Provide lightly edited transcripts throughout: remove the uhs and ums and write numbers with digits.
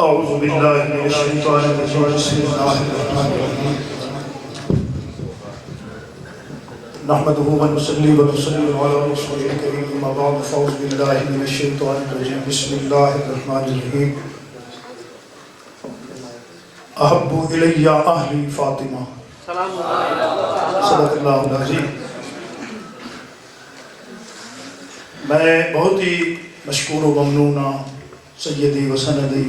اعوذ باللہ من الشیطان الرجیم بسم اللہ الرحمن الرحیم نحمده ونصلي ونسلم على رسول الكريم اما بعد فاعوذ باللہ من الشیطان الرجیم بسم اللہ الرحمن الرحیم احب الی اہلی فاطمہ صدق اللہ العظیم۔ میں بہت ہی مشکور و ممنون سیدی و سندی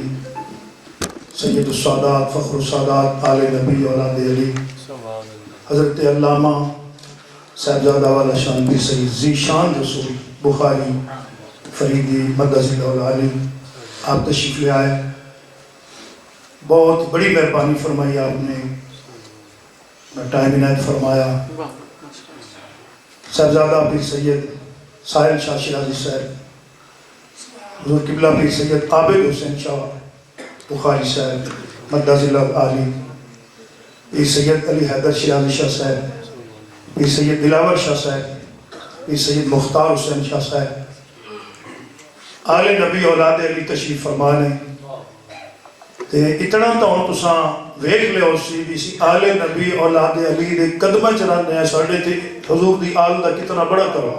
سید السادات فخر السادات آل نبی اولاد علی حضرت علامہ صاحبزادہ والا شان پیر سید ذیشان رسول بخاری فریدی مدد اللہ علی، آپ تشریف لے آئے، بہت بڑی مہربانی فرمائی آپ نے، ٹائم عنایت فرمایا۔ صاحبزادہ پیر سید ساحل شاہ شیرازی صاحب، حضور قبلہ پیر سید عابد حسین شاہ بخاری صاحب مدد اللہ علی، پیر سید علی حیدر شیرازی شاہ صاحب، پیر سید دلاور شاہ صاحب، پیر سید مختار حسین شاہ صاحب، آل نبی اولاد علی تشریف فرمانے تے اتنا تو ہوں تساں ویکھ لے ہو سی بھی سی آل نبی اولاد علی دے قدمہ چلانے ہیں ساڑھے تے حضور دی آل دا کتنا بڑا کرو۔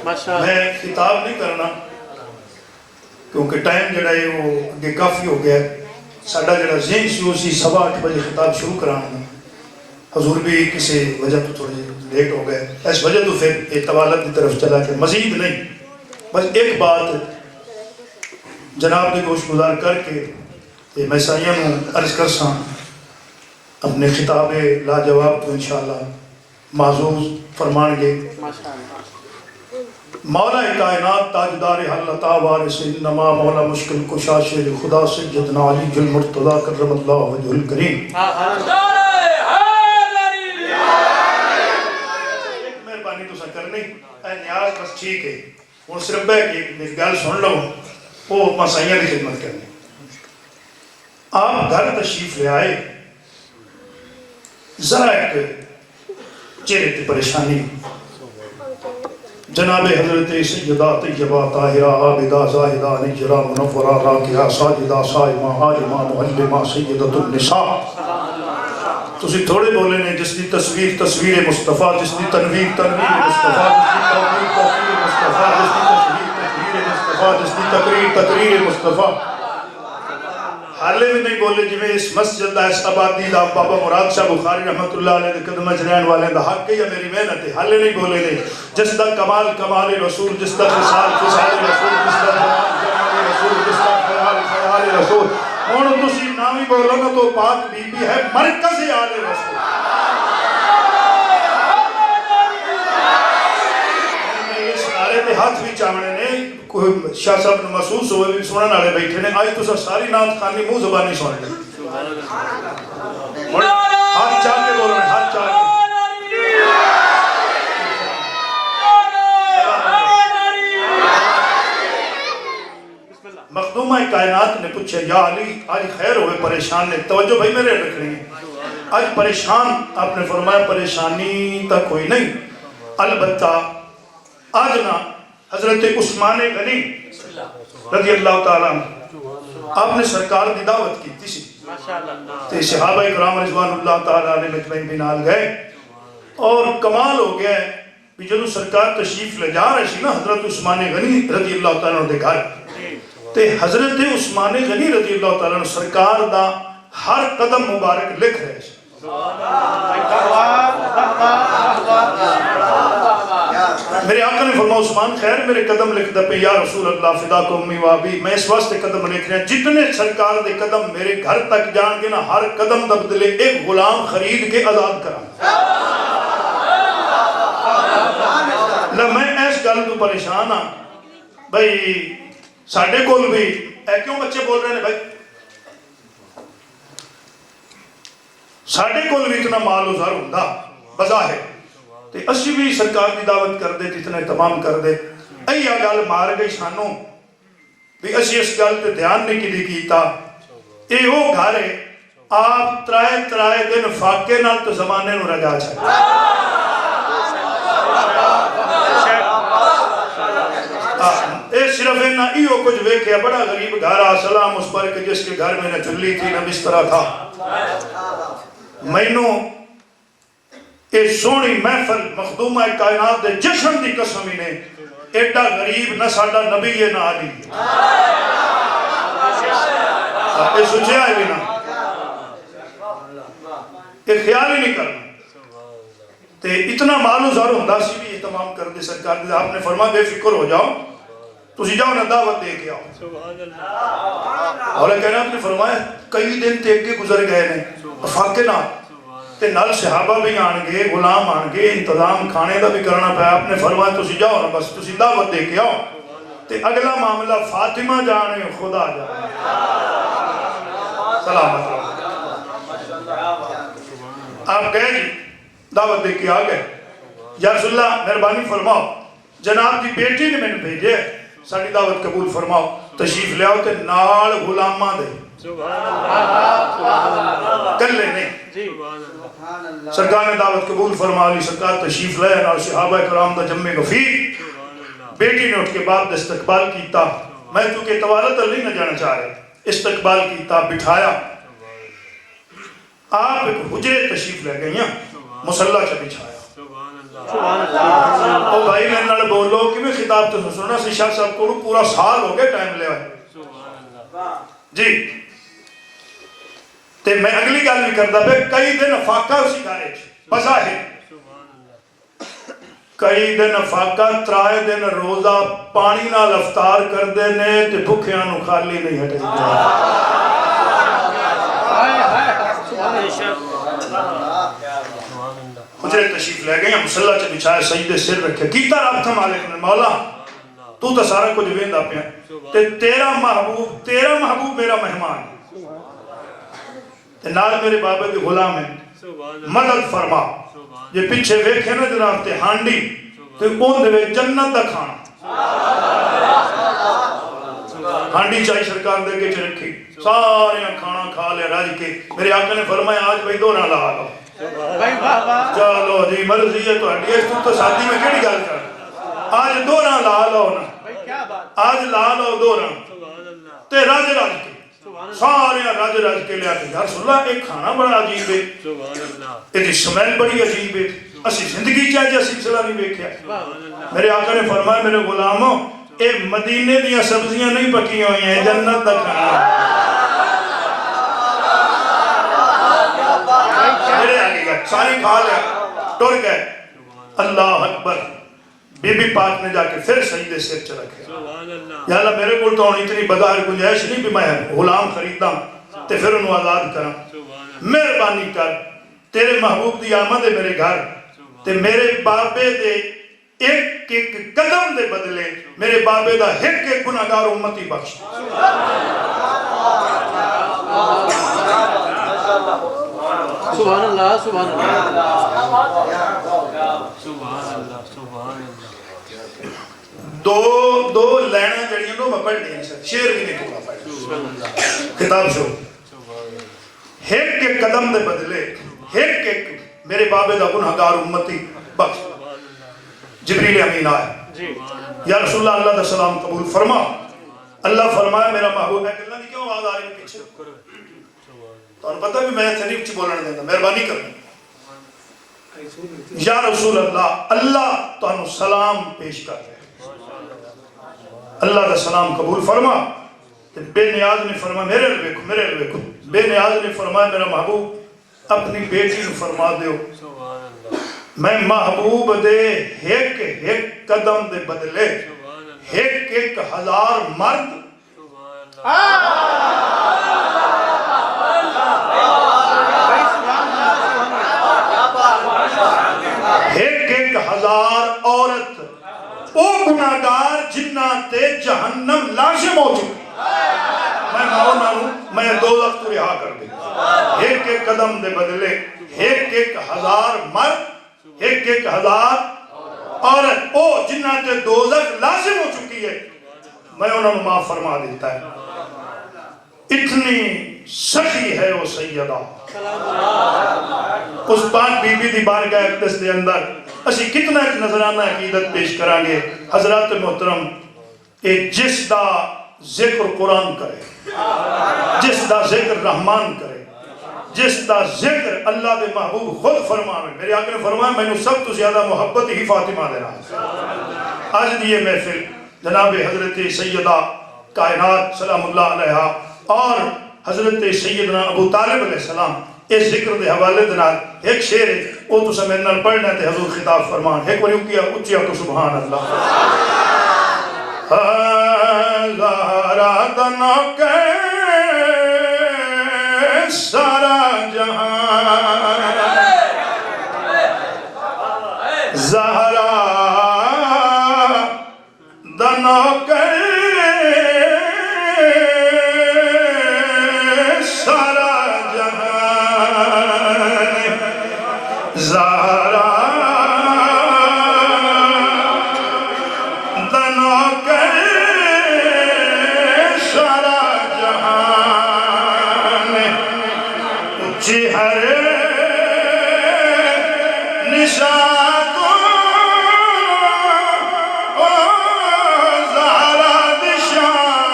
میں خطاب نہیں کرنا کیونکہ ٹائم جڑا ہے وہ اگے کافی ہو گیا ہے، ساڑھا جڑا ذہن سی اسی 8:15 بجے خطاب شروع کرانا، حضور بھی کسی وجہ تو تھوڑے لیٹ ہو گئے، اس وجہ تو پھر اعتوالت کی طرف چلا کہ مزید نہیں، بس ایک بات جناب نے گوش گزار کر کے میں سائیاں میں عرض کر ساں اپنے خطاب لاجواب تو انشاءاللہ معزوز فرمان گے۔ مولا کائنات تاجدار حلتا وارث انما مولا مشکل کشا شیر خدا سیدنا علی جل مرتضی کرم اللہ وجہ الکریم۔ ایک مہربانی تو سا کرنی اے نیاز بس ٹھیک ہے، وہ صرف ہے کہ میری گل سن لو وہ مسائیاں کی خدمت کرنی۔ آپ گھر تشریف لے آئے، ذرا ایک چہرے کی پریشانی، جناب حضرت سیدہ طیبہ طاہرہ عابدہ زاہدہ نجرہ منورہ راکعہ ساجدہ صائمہ عالمہ معلمہ سیدۃ النساء، تسی تھوڑے بولے نے جس دی تصویر تصویر مصطفیٰ، جس دی تنویر تنویر مصطفیٰ، جس دی توقیر توقیر مصطفیٰ، جس دی تشہیر تشہیر مصطفیٰ، جس دی تقریر تقریر مصطفیٰ، حالے بھی نہیں بولے جی میں اس مسجد دا اس آبادی دا بابا مراد شاہ بخاری رحمت اللہ علیہ دے قدمہ جنین والے دا حق ہے یا میری محنت ہے، حالے نہیں بولے نے جس دا کمال کمال رسول، جس دا خصال خصال رسول، جس دا جمال جمال رسول، جس دا خیال خیال رسول، انہوں تسی نامی بولو نا تو پاک بی بی ہے مرکز آل رسول۔ میں اس نعرے دے ہاتھ بھی چاہنے نے شاہ صاحب نے محسوس ہوئے بھی سنن والے بیٹھے نے، آج تو ساری نعت خانی منہ زبانی سن لے، ہاتھ چاہ کے بول رہے ہیں، ہاتھ چاہ کے۔ مخدومہ کائنات نے پوچھا یا علی آج خیر ہوئے پریشان نے، توجہ بھائی میرے رکھ رہے ہیں، آج پریشان، آپ نے فرمایا پریشانی تک کوئی نہیں، البتہ آج نا حضرت عثمان غنی رضی اللہ تعالیٰ آپ نے سرکار دی دعوت کی تھی تے صحابہ اکرام رضوان اللہ تعالیٰ علیہ مجمعین بھی نال گئے اور کمال ہو گیا ہے کہ جدو سرکار تشریف لے جا رہے سی نا حضرت عثمان غنی رضی اللہ تعالیٰ نے گھر تے حضرت عثمان غنی رضی اللہ تعالیٰ نے سرکار دا ہر قدم مبارک لکھ رہے سی۔ میرے آقا نے فرمایا عثمان خیر میرے قدم لکھ دے پہ یا رسول اللہ فدا کو امی وابی، میں اس واسطے قدم لکھ رہے ہیں جتنے سرکار دے قدم میرے گھر تک جان گے نا ہر قدم دا بدلے ایک غلام خرید کے آزاد کرا۔ میں اس گل تو پریشان ہاں بھائی ساڑھے کول بھی اے کیوں بچے بول رہے ہیں بھائی ساڑھے کول بھی اتنا مال ازار ہوندہ بظاہر تے اسی بھی سرکار کی دعوت کر دے اتنے تمام کر دے ایا گل مار گئی سانوں بھی اسی اس گل تے دھیان نہیں کی کیتا اے وہ گھر ہے آپ ترائے ترائے دن فاقے نال تو زمانے نو رجا چھا اے صرف انہاں ایو کچھ ویکھیا بڑا غریب گھر آ سلام اس پر کہ جس کے گھر میں نہ چلی تھی نہ بستر تھا مینوں اے سونی محفل مخدومہ کائنات دے جشن دی قسم ہی نے ایڈا غریب نہ ساڈا نبی ہے نہ علی اے سوچیا ہے بھی نہ اے خیال ہی نہیں کرنا تے اتنا مال و زر ہوندا سی بھی اہتمام کر دے سرکار نے آپ نے فرمایا بے فکر ہو جاؤ تسی جاؤ نہ دعوت دے کے آؤ اور کہنا آپ نے فرمایا کئی دن تے کے گزر گئے نے افاقے نہ تے نال صحابہ بھی آن گے غلام آن گے انتظام کھانے دا بھی کرنا پایا آپ نے فرمایا تسی جاؤ نا بس تسی دعوت دے کے آؤ تے اگلا معاملہ فاطمہ جانے خدا جانے سلامت رہو آپ گئے جی دعوت دے کے آگئے یا رسول اللہ مہربانی فرماؤ جناب دی بیٹی نے میں نے بھیجے ساڑی دعوت قبول فرماؤ تشریف لے آؤ تے نال غلامہ دے کلے نہیں سرکار نے دعوت قبول فرما لی سرکار تشریف لے نال صحابہ کرام دا جمع غفیر بیٹی نے اٹھ کے بعد استقبال کیتا میں تو کہ توالت اللہ نہ جانا چاہ رہے استقبال کیتا بٹھایا آپ ایک حجرے تشریف لے گئی ہیں مسلح چا بچھایا او بھائی میں نال بولو کہ میں خطاب تو سننا سی شاہ صاحب کو پورا سال ہو گئے ٹائم لے آئے جی تے میں اگلی گال بھی کرتا پہ کئی دن فاقہ اسی کارے بظاہر کئی دن فاقہ ترائے دن روزہ پانی نہ افطار کر دینے تے بھکھیاں نو خالی نہیں ہٹے حجرے تشریف لے گئے ہیں مسلح چا بچھائے سجدے سر رکھے کیتا رب تھا مالک نے مولا تو تا سارا کچھ ویندہ پہ تے تیرا محبوب میرا مہمان تے نال میرے بابے کے غلام ہیں مدد فرما یہ پیچھے ویکھے نا جناب تے ہانڈی تے کون دے جنت دا کھانا ہانڈی چاہی سرکار دے کے چھ رکھی سارے کھانا کھا لے راج کے میرے آقا نے فرمایا آج بھائی دو نہ لا لو چلو جی مرضی ہے تو ہڈی ہے تو ساتھی میں کیڑی گال کر آج دو نہ لا لو نا آج لا لو دو نہ تے راج کے سارے راج کے لیا کہ یا رسول اللہ ایک کھانا بڑا عجیب ہے ایک سمیل بڑی عجیب ہے اسی زندگی چاہے جا سلسلہ نہیں بیکھیا میرے آقا نے فرمایا میرے غلاموں اے مدینے دیا سبزیاں نہیں پکی ہوئی ہیں جنت دا کھانا میرے آگے گئے ساری کھا لیا ٹور گئے اللہ اکبر بی بی پاک نے جا کے پھر سجدے سر چ رکھے یا اللہ میرے کو تو اتنی بظاہر گنجائش نہیں بھی میں غلام خریدا تے پھر انہوں آزاد کرا مہربانی کر تیرے محبوب دی آمد ہے میرے گھر تے میرے بابے دے ایک ایک قدم دے بدلے میرے بابے دا ایک ایک گناہگار امتی بخش سبحان اللہ سبحان اللہ دو لینا جڑیاں نو میں پڑھ دیا شیر بھی نہیں پورا پڑھ کتاب شو ایک ایک قدم دے بدلے ایک ایک میرے بابے دا گناہگار امتی بخش جبریل امین آئے یا رسول اللہ اللہ دا سلام قبول فرما اللہ فرمایا میرا محبوب ہے کہ اللہ نے کیوں آواز آ رہی ہے پیچھے تو انہوں پتہ بھی میں تھنیف چی بولنے دینا مہربانی کرنا یا رسول اللہ اللہ تو انہوں سلام پیش کر رہے اللہ دا سلام قبول فرما بے نیاز نے فرما میرے لوے کو بے نیاز نے فرمایا میرا محبوب اپنی بیٹی نے فرما دیو میں محبوب دے ایک ایک قدم دے بدلے ایک ایک ہزار مرد ایک ایک ہزار عورت او گناہگار جنہ تے جہنم لازم ہو چکی میں مونا ہوں میں دو وقت رہا کر دیں ایک ایک قدم دے بدلے ایک ایک ہزار مرد ایک ایک ہزار عورت او جنہ تے دوزخ لازم ہو چکی ہے میں انہوں نے معاف فرما دیتا ہے اتنی سخی ہے وہ سیدہ اس پاک بی بی دی بارگاہ اقدس دے اندر اسی کتنا ایک نظرانہ عقیدت پیش کرانگے حضرات محترم اے جس دا ذکر قرآن کرے، جس دا ذکر رحمان کرے، جس دا ذکر اللہ دے محبوب خود فرماوے. میرے آقا نے فرمایا میں نے سب تو زیادہ محبت ہی فاطمہ دے نال. آج دی یہ محفل جناب حضرت سیدہ کائنات سلام اللہ علیہا اور حضرت سیدنا ابو طالب علیہ السلام اس ذکر دے حوالے دے نال ایک شعر ہے وہ تو سمجھ نال پڑھنا ہے تے حضور خطاب فرمان ایک بار کیا اچھیا تو سبحان اللہ. زہرا دنوں کے سارا جہاں زہرا دنوں کے سارا جہاں زہرا دنوں کے سارا ہر نشان کو زہرا نشان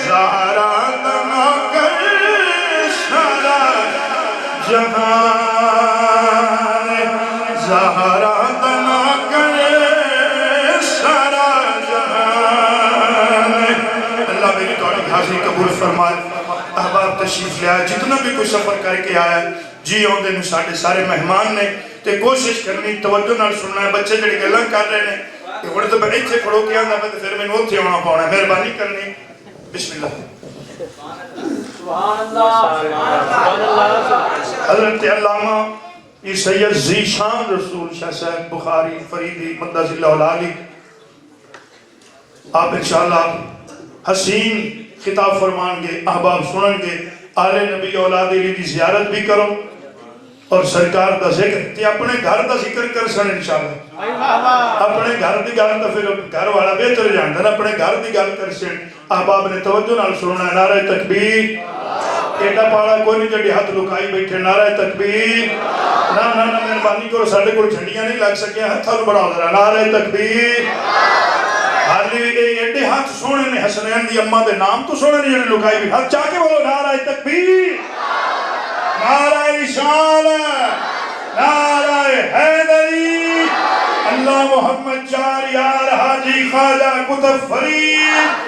زہرا دنوں کے سارا جہان زہرا احباب تشریف لے آیا جتنا بھی کوئی سفر کر کے آیا جی آؤندے نے ساڑھے سارے مہمان نے تے کوشش کرنی توجہ نال سننا ہے. بچے جڑی گلاں کر رہے ہیں کہ ہونے تو میں ایتھے کھڑو کے آندا میں پھر میں اوتھے آنا پاؤنا ہے. مہربانی کرنی. بسم اللہ. سبحان اللہ سبحان اللہ. حضرت علامہ یہ سید ذیشان رسول شاہ صاحب بخاری فریدی مدہ ذلہ العالی آپ انشاءاللہ حسین خطاب فرمان گے احباب سنن گے آل نبی اولاد علی دی زیارت بھی کرو اور سرکار دا ذکر تے اپنے گھر دا ذکر کر سن انشاءاللہ. اپنے گھر دی گل دا پھر گھر والا بہتر جاندا نا اپنے گھر دی گل کر سن. احباب نے توجہ نال سننا ہے. نعرہ تکبیر. ایڈا پاڑا کوئی نہیں جڑی ہاتھ لکائی بیٹھے. نعرہ تکبیر. نا نا نا مہربانی کرو ساڈے کول جھنڈیاں نہیں لگ سکیاں ہتھاں نوں بڑھاؤ ذرا. نعرہ تکبیر. حالی ایڈے ہاتھ سونے نے حسنین دی اماں دے نام تو سونے نے جڑی لکائی بھی. ہاتھ چاہ کے بولو نعرہ تکبیر. نعرہ رسالت. نعرہ حیدری. اللہ محمد چار یار حاجی خواجہ قطب فرید